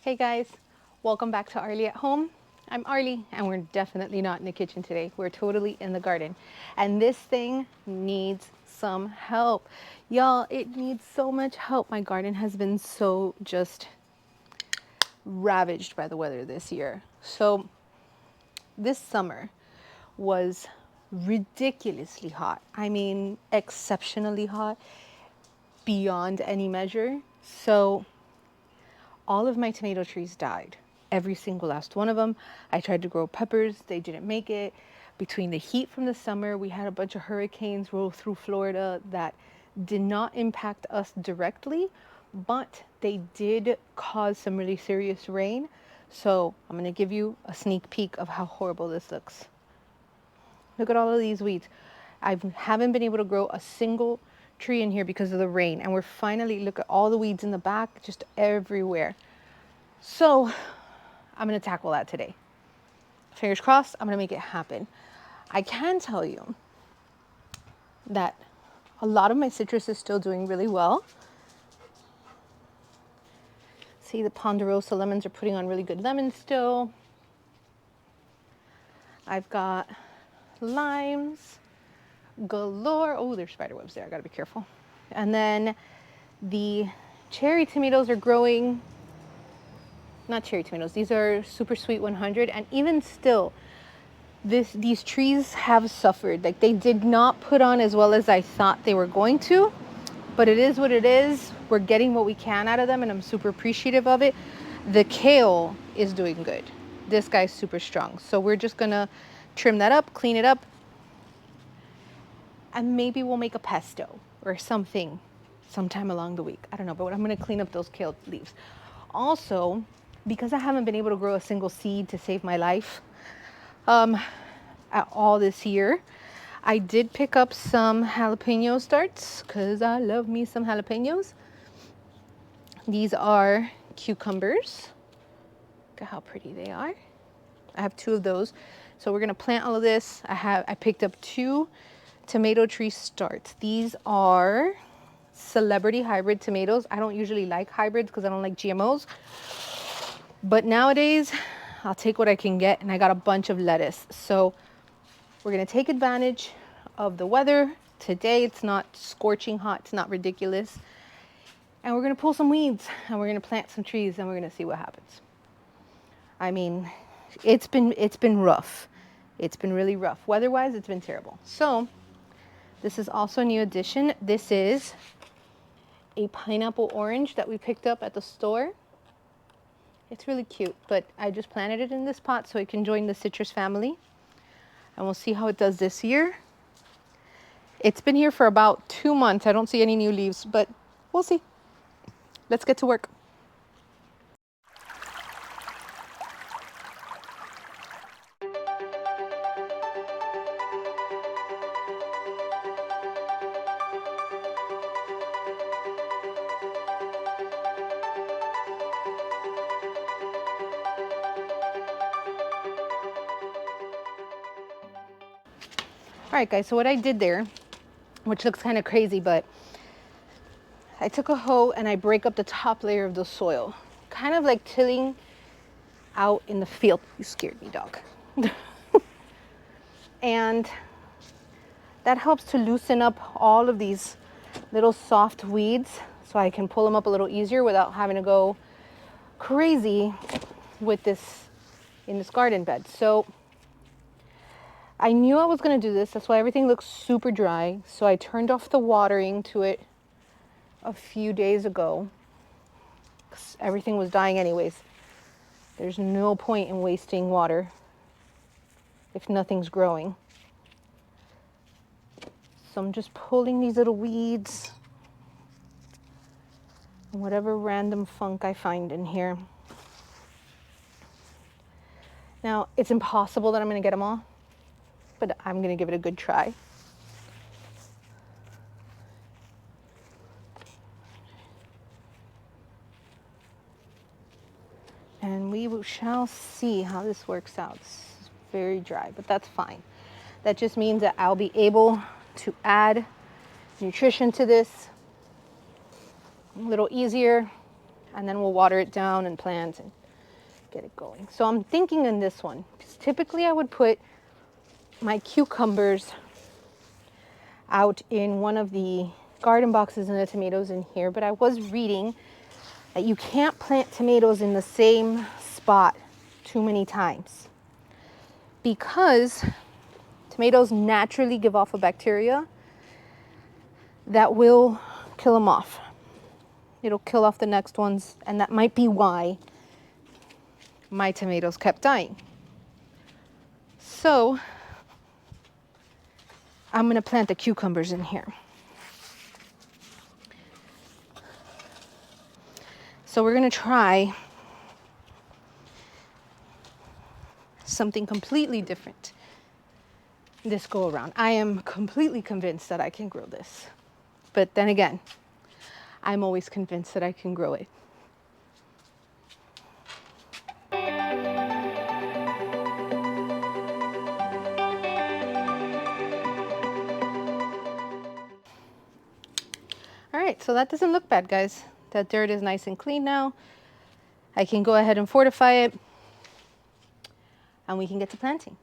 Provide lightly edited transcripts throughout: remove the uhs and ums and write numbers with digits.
Hey guys, welcome back to Arlie at Home. I'm Arlie, and we're definitely not in the kitchen today. We're totally in the garden. And this thing needs some help. Y'all, it needs so much help. My garden has been so just ravaged by the weather this year. So this summer was ridiculously hot. I mean, exceptionally hot, beyond any measure. So all of my tomato trees died. Every single last one of them. I tried to grow peppers, they didn't make it. Between the heat from the summer, we had a bunch of hurricanes roll through Florida that did not impact us directly, but they did cause some really serious rain. So I'm gonna give you a sneak peek of how horrible this looks. Look at all of these weeds. I haven't been able to grow a single tree in here because of the rain. And we're finally, look at all the weeds in the back, just everywhere. So I'm going to tackle that today. Fingers crossed, I'm going to make it happen. I can tell you that a lot of my citrus is still doing really well. See, the Ponderosa lemons are putting on really good lemons still. I've got limes galore. Oh, there's spider webs there. I got to be careful. And then the cherry tomatoes are growing. Not cherry tomatoes. These are super sweet 100. And even still, these trees have suffered. Like, they did not put on as well as I thought they were going to. But it is what it is. We're getting what we can out of them, and I'm super appreciative of it. The kale is doing good. This guy's super strong. So we're just gonna trim that up, clean it up, and maybe we'll make a pesto or something sometime along the week. I don't know, but I'm gonna clean up those kale leaves. Also, because I haven't been able to grow a single seed to save my life at all this year, I did pick up some jalapeno starts because I love me some jalapenos. These are cucumbers. Look at how pretty they are. I have 2 of those. So we're gonna plant all of this. I picked up 2 tomato tree starts. These are celebrity hybrid tomatoes. I don't usually like hybrids because I don't like GMOs. But nowadays, I'll take what I can get, and I got a bunch of lettuce. So we're gonna take advantage of the weather. Today it's not scorching hot, it's not ridiculous. And we're gonna pull some weeds, and we're gonna plant some trees, and we're gonna see what happens. I mean, it's been rough. It's been really rough. Weather-wise, it's been terrible. So this is also a new addition. This is a pineapple orange that we picked up at the store. It's really cute, but I just planted it in this pot so it can join the citrus family. And we'll see how it does this year. It's been here for about 2 months. I don't see any new leaves, but we'll see. Let's get to work. All right, guys, so what I did there, which looks kind of crazy, but I took a hoe and I break up the top layer of the soil, kind of like tilling out in the field. You scared me, dog. And that helps to loosen up all of these little soft weeds so I can pull them up a little easier without having to go crazy with this in this garden bed. So I knew I was going to do this. That's why everything looks super dry. So I turned off the watering to it a few days ago because everything was dying anyways. There's no point in wasting water if nothing's growing. So I'm just pulling these little weeds and whatever random funk I find in here. Now, it's impossible that I'm going to get them all, but I'm going to give it a good try. And we shall see how this works out. It's very dry, but that's fine. That just means that I'll be able to add nutrition to this a little easier. and then we'll water it down and plant and get it going. So I'm thinking in this one, because typically I would put my cucumbers out in one of the garden boxes and the tomatoes in here, but I was reading that you can't plant tomatoes in the same spot too many times because tomatoes naturally give off a bacteria that will kill them off. It'll kill off the next ones, and that might be why my tomatoes kept dying. So I'm gonna plant the cucumbers in here. So we're gonna try something completely different this go around. I am completely convinced that I can grow this. But then again, I'm always convinced that I can grow it. All right, so that doesn't look bad, guys. That dirt is nice and clean now. I can go ahead and fortify it, and we can get to planting.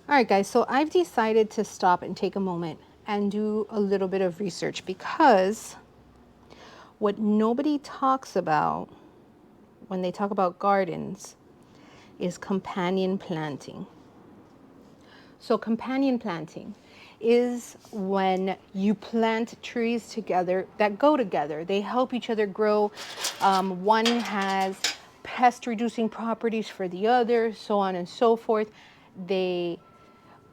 All right, guys, so I've decided to stop and take a moment and do a little bit of research, because what nobody talks about when they talk about gardens is companion planting. So companion planting is when you plant trees together that go together. They help each other grow. One has pest reducing properties for the other, so on and so forth.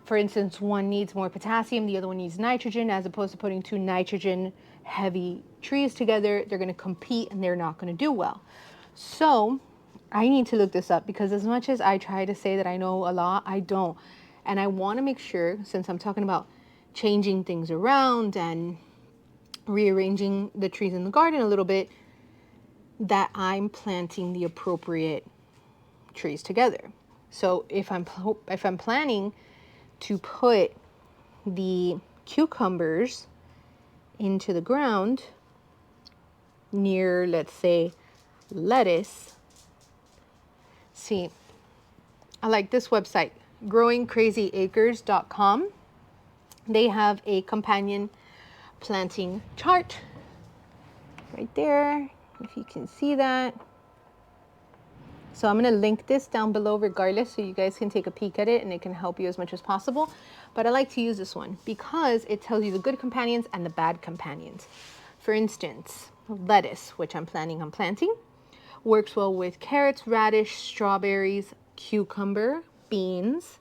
For instance, one needs more potassium, the other one needs nitrogen. As opposed to putting two nitrogen heavy trees together, they're going to compete and they're not going to do well. So I need to look this up, because as much as I try to say that I know a lot, I don't. And I want to make sure, since I'm talking about changing things around and rearranging the trees in the garden a little bit, that I'm planting the appropriate trees together. So if I'm planning to put the cucumbers into the ground near, let's say, lettuce. See, I like this website, growingcrazyacres.com. They have a companion planting chart right there, if you can see that. So I'm going to link this down below regardless, so you guys can take a peek at it and it can help you as much as possible. But I like to use this one because it tells you the good companions and the bad companions. For instance, lettuce, which I'm planning on planting, works well with carrots, radish, strawberries, cucumber, beans,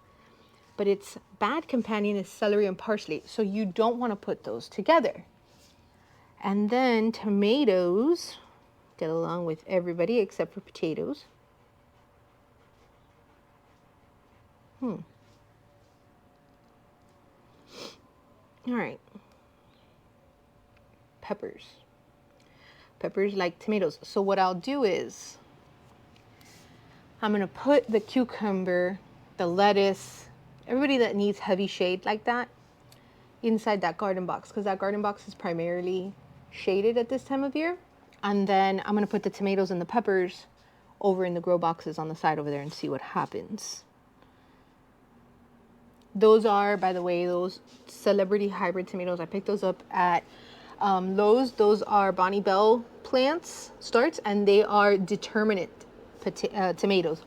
but its bad companion is celery and parsley. So you don't want to put those together. And then tomatoes get along with everybody except for potatoes. All right. Peppers. Peppers like tomatoes. So what I'll do is I'm going to put the cucumber, the lettuce, everybody that needs heavy shade like that inside that garden box, because that garden box is primarily shaded at this time of year. And then I'm going to put the tomatoes and the peppers over in the grow boxes on the side over there and see what happens. Those are, by the way, those celebrity hybrid tomatoes. I picked those up at Lowe's. Those are Bonnie Bell plants, starts, and they are determinate tomatoes.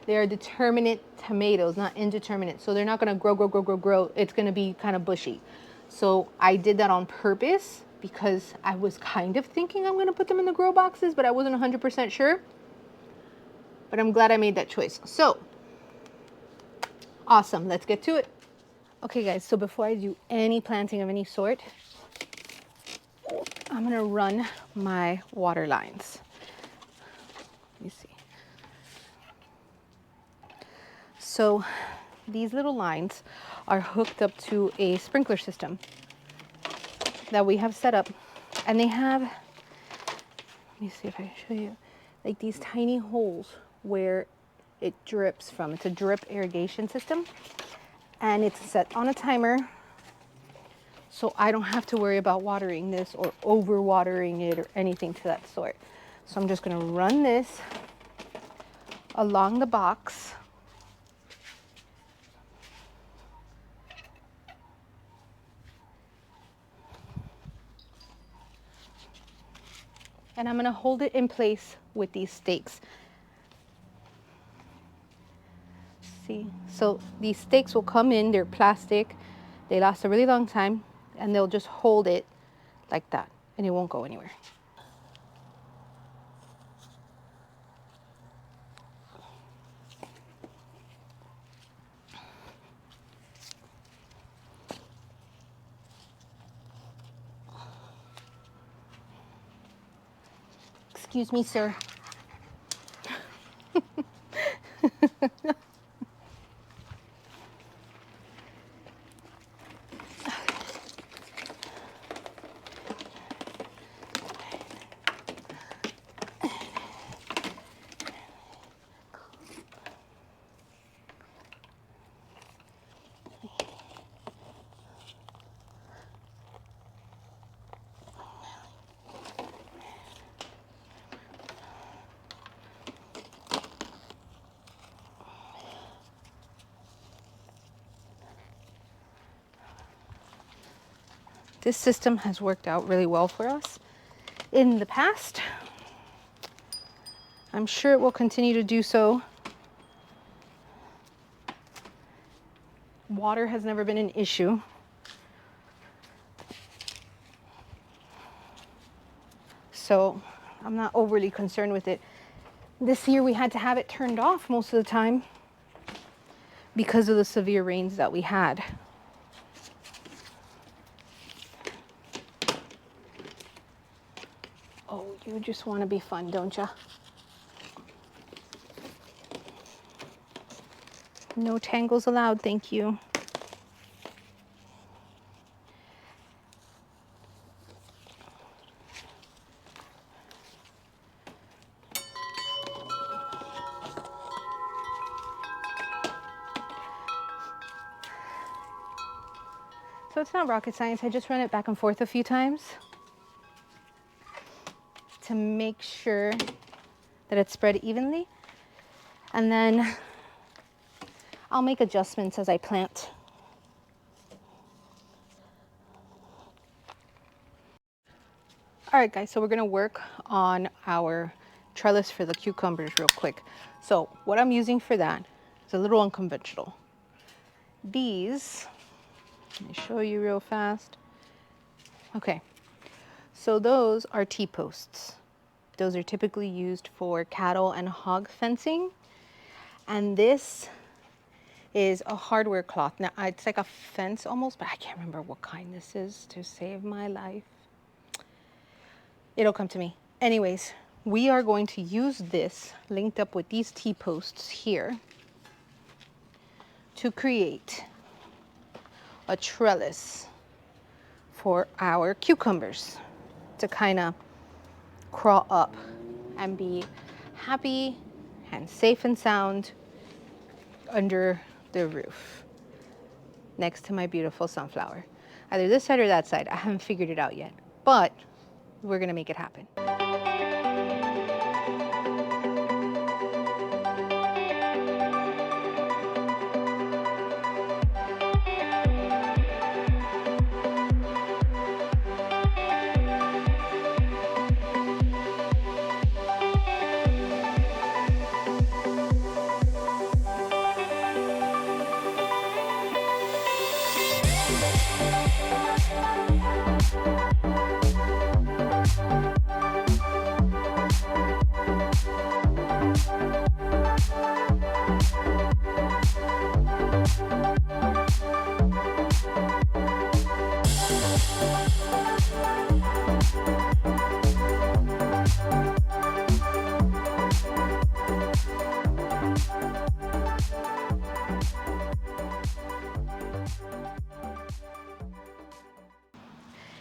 They are determinate tomatoes, not indeterminate. So they're not going to grow. It's going to be kind of bushy. So I did that on purpose because I was kind of thinking I'm going to put them in the grow boxes, but I wasn't 100% sure. But I'm glad I made that choice. So awesome, let's get to it. Okay guys, so before I do any planting of any sort, I'm gonna run my water lines. Let me see. So these little lines are hooked up to a sprinkler system that we have set up, and they have, let me see if I can show you, like these tiny holes where it drips from. It's a drip irrigation system, and it's set on a timer. so I don't have to worry about watering this or over watering it or anything to that sort. So I'm just gonna run this along the box. And I'm gonna hold it in place with these stakes. See, so these stakes will come in, they're plastic, they last a really long time, and they'll just hold it like that, and it won't go anywhere. Excuse me, sir. This system has worked out really well for us in the past. I'm sure it will continue to do so. Water has never been an issue. So I'm not overly concerned with it. This year we had to have it turned off most of the time because of the severe rains that we had. Oh, you just want to be fun, don't you? No tangles allowed, thank you. So it's not rocket science, I just run it back and forth a few times to make sure that it's spread evenly. And then I'll make adjustments as I plant. All right, guys, so we're gonna work on our trellis for the cucumbers real quick. So what I'm using for that is a little unconventional. These, let me show you real fast. Okay, so those are T-posts. Those are typically used for cattle and hog fencing. And this is a hardware cloth. Now, it's like a fence almost, but I can't remember what kind this is to save my life. It'll come to me. Anyways, we are going to use this linked up with these T-posts here to create a trellis for our cucumbers to kind of crawl up and be happy and safe and sound under the roof next to my beautiful sunflower. Either this side or that side. I haven't figured it out yet, but we're gonna make it happen.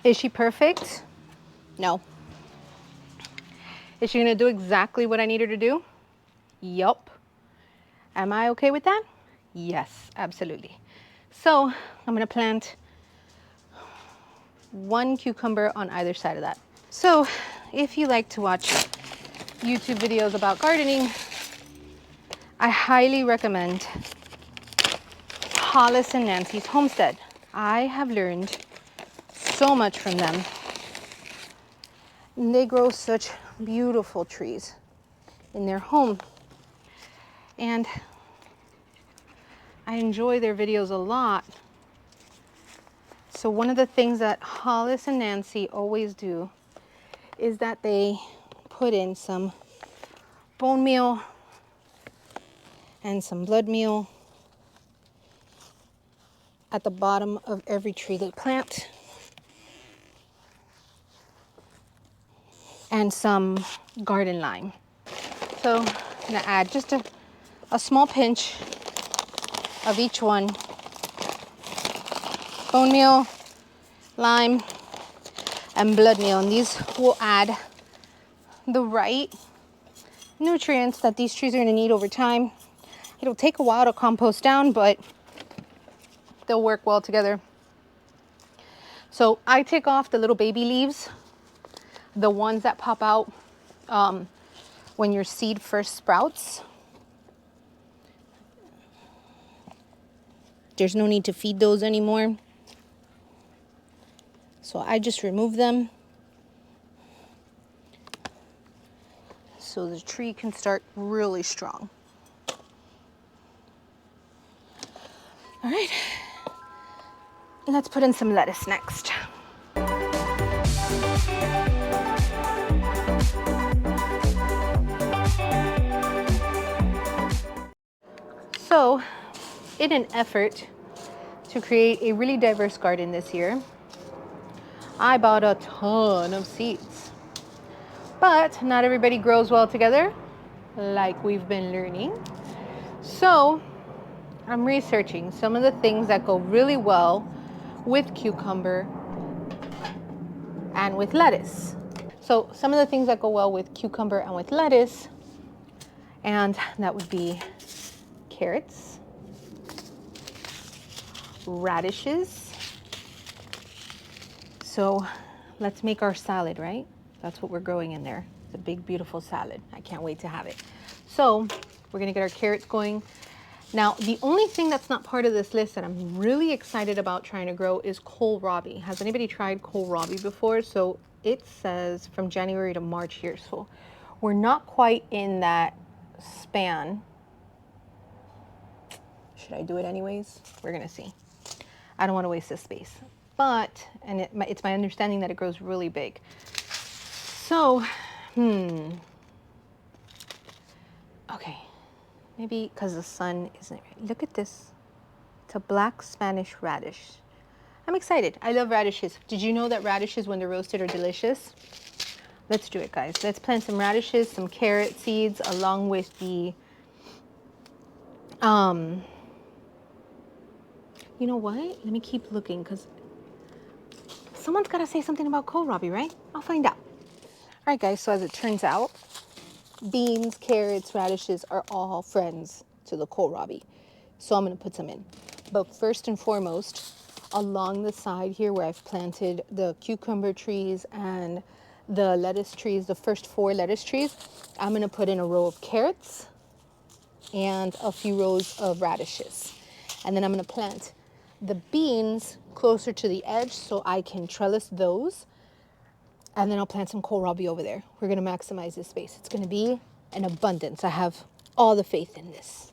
Is she perfect? No. Is she gonna do exactly what I need her to do? Yup. Am I okay with that? Yes, absolutely. So I'm gonna plant 1 cucumber on either side of that. So if you like to watch YouTube videos about gardening, I highly recommend Hollis and Nancy's Homestead. I have learned so much from them. And they grow such beautiful trees in their home. And I enjoy their videos a lot. So one of the things that Hollis and Nancy always do is that they put in some bone meal and some blood meal at the bottom of every tree they plant, and some garden lime. So I'm gonna add just a small pinch of each one. Bone meal, lime, and blood meal. And these will add the right nutrients that these trees are gonna need over time. It'll take a while to compost down, but they'll work well together. So I take off the little baby leaves, the ones that pop out when your seed first sprouts. There's no need to feed those anymore. So I just remove them so the tree can start really strong. All right, let's put in some lettuce next. So, in an effort to create a really diverse garden this year, I bought a ton of seeds. But not everybody grows well together, like we've been learning. So, I'm researching some of the things that go really well with cucumber and with lettuce. So, some of the things that go well with cucumber and with lettuce, and that would be carrots, radishes. So let's make our salad, right? That's what we're growing in there. It's a big, beautiful salad. I can't wait to have it. So we're gonna get our carrots going. Now, the only thing that's not part of this list that I'm really excited about trying to grow is kohlrabi. Has anybody tried kohlrabi before? So it says from January to March here. So we're not quite in that span. Should I do it anyways? We're gonna see. I don't want to waste this space, but, and it's my understanding that it grows really big. So, okay, maybe because the sun isn't, look at this. It's a black Spanish radish. I'm excited. I love radishes. Did you know that radishes, when they're roasted, are delicious? Let's do it, guys. Let's plant some radishes, some carrot seeds, along with the, you know what? Let me keep looking, because someone's got to say something about kohlrabi, right? I'll find out. All right, guys, so as it turns out, beans, carrots, radishes are all friends to the kohlrabi. So I'm going to put some in. But first and foremost, along the side here where I've planted the cucumber trees and the lettuce trees, the first 4 lettuce trees, I'm going to put in a row of carrots and a few rows of radishes. And then I'm going to plant the beans closer to the edge so I can trellis those. And then I'll plant some kohlrabi over there. We're going to maximize this space. It's going to be an abundance. I have all the faith in this.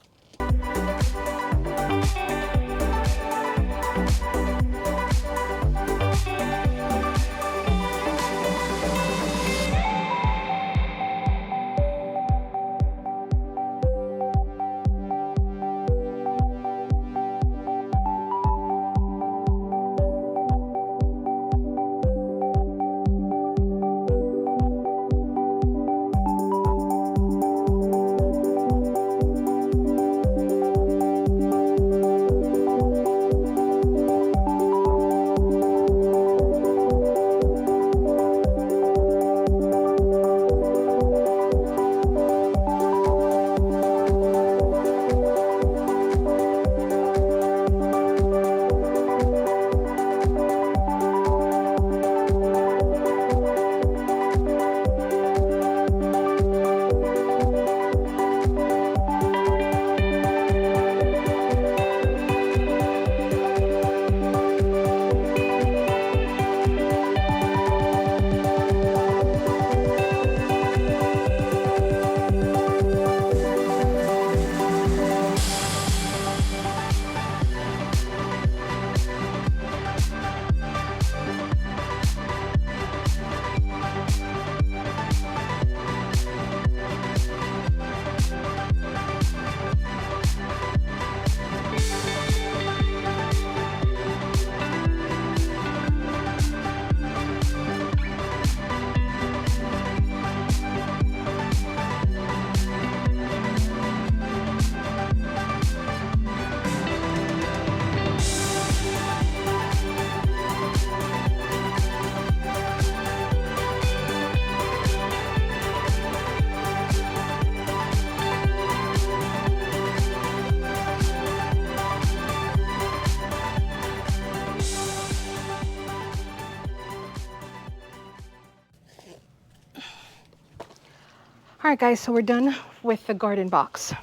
All right, guys, so we're done with the garden box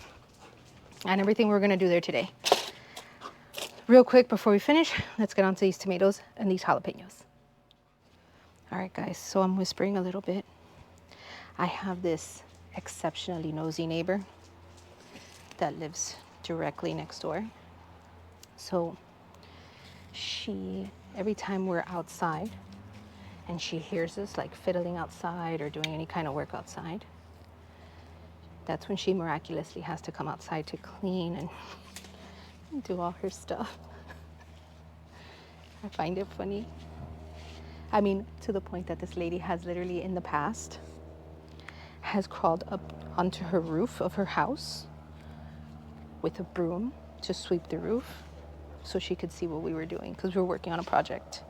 and everything we're gonna do there today. Real quick before we finish, let's get onto these tomatoes and these jalapenos. All right, guys, so I'm whispering a little bit. I have this exceptionally nosy neighbor that lives directly next door. So every time we're outside and she hears us like fiddling outside or doing any kind of work outside, that's when she miraculously has to come outside to clean and do all her stuff. I find it funny. I mean, to the point that this lady has literally in the past has crawled up onto her roof of her house with a broom to sweep the roof so she could see what we were doing because we were working on a project.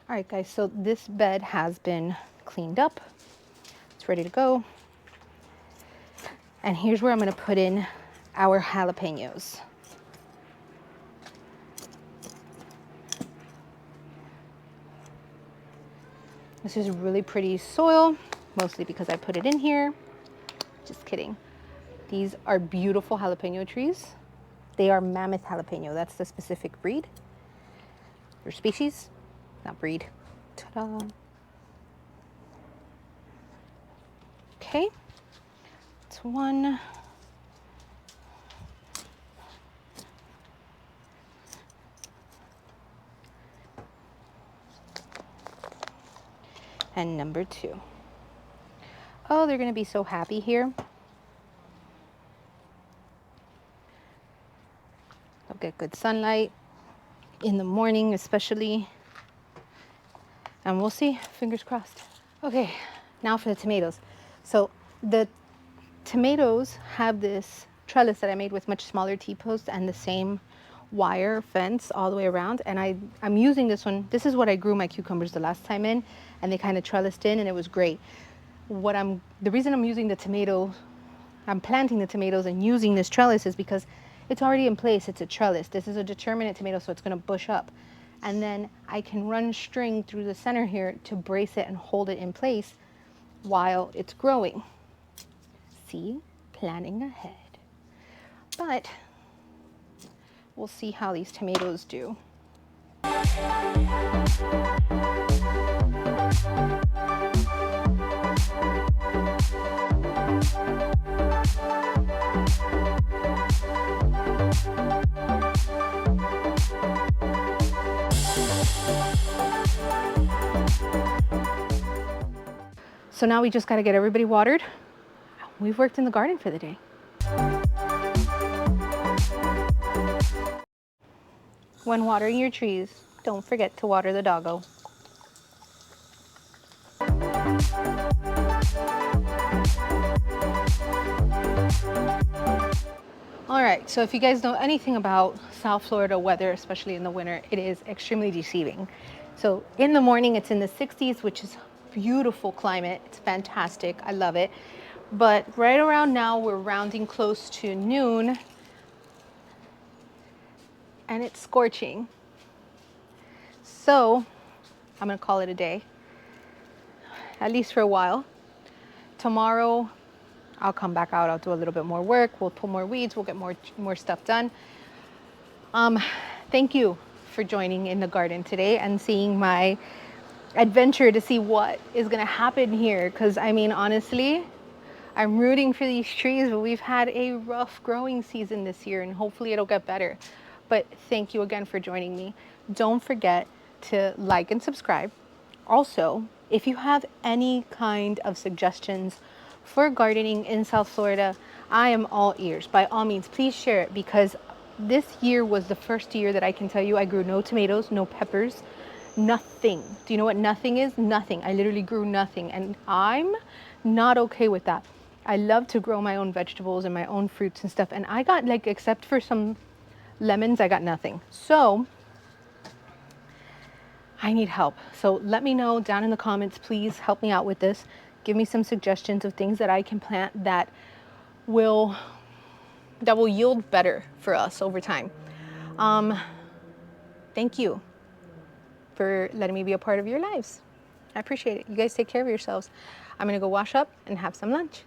All right, guys, so this bed has been cleaned up. It's ready to go. And here's where I'm gonna put in our jalapenos. This is really pretty soil, mostly because I put it in here. Just kidding. These are beautiful jalapeno trees. They are mammoth jalapeno. That's the specific breed or species, not breed. Ta-da. Okay, that's one. And number two. Oh, they're gonna be so happy here. They'll get good sunlight in the morning especially. And we'll see, fingers crossed. Okay, now for the tomatoes. So the tomatoes have this trellis that I made with much smaller T-posts and the same wire fence all the way around. And I'm using this one. This is what I grew my cucumbers the last time in, and they kind of trellised in and it was great. The reason I'm using the tomatoes, I'm planting the tomatoes and using this trellis is because it's already in place. It's a trellis. This is a determinate tomato, so it's gonna bush up. And then I can run string through the center here to brace it and hold it in place while it's growing. See, planning ahead. But we'll see how these tomatoes do. So now we just got to get everybody watered. We've worked in the garden for the day. When watering your trees, don't forget to water the doggo. All right, so if you guys know anything about South Florida weather, especially in the winter, it is extremely deceiving. So in the morning, it's in the 60s, which is beautiful climate. It's fantastic. I love it. But right around now, we're rounding close to noon, and it's scorching. So I'm gonna call it a day, at least for a while. Tomorrow, I'll come back out, I'll do a little bit more work, we'll pull more weeds, we'll get more stuff done. Thank you for joining in the garden today and seeing my adventure to see what is gonna happen here. Because I mean, honestly, I'm rooting for these trees, but we've had a rough growing season this year and hopefully it'll get better. But thank you again for joining me. Don't forget to like and subscribe. Also, if you have any kind of suggestions for gardening in South Florida, I am all ears. By all means, please share it, because this year was the first year that I can tell you I grew no tomatoes, no peppers, nothing. Do you know what nothing is? Nothing. I literally grew nothing, and I'm not okay with that. I love to grow my own vegetables and my own fruits and stuff, and I got, like, except for some lemons, I got nothing. So I need help. So let me know down in the comments. Please help me out with this. Give me some suggestions of things that I can plant that will yield better for us over time. Thank you for letting me be a part of your lives. I appreciate it. You guys take care of yourselves. I'm gonna go wash up and have some lunch.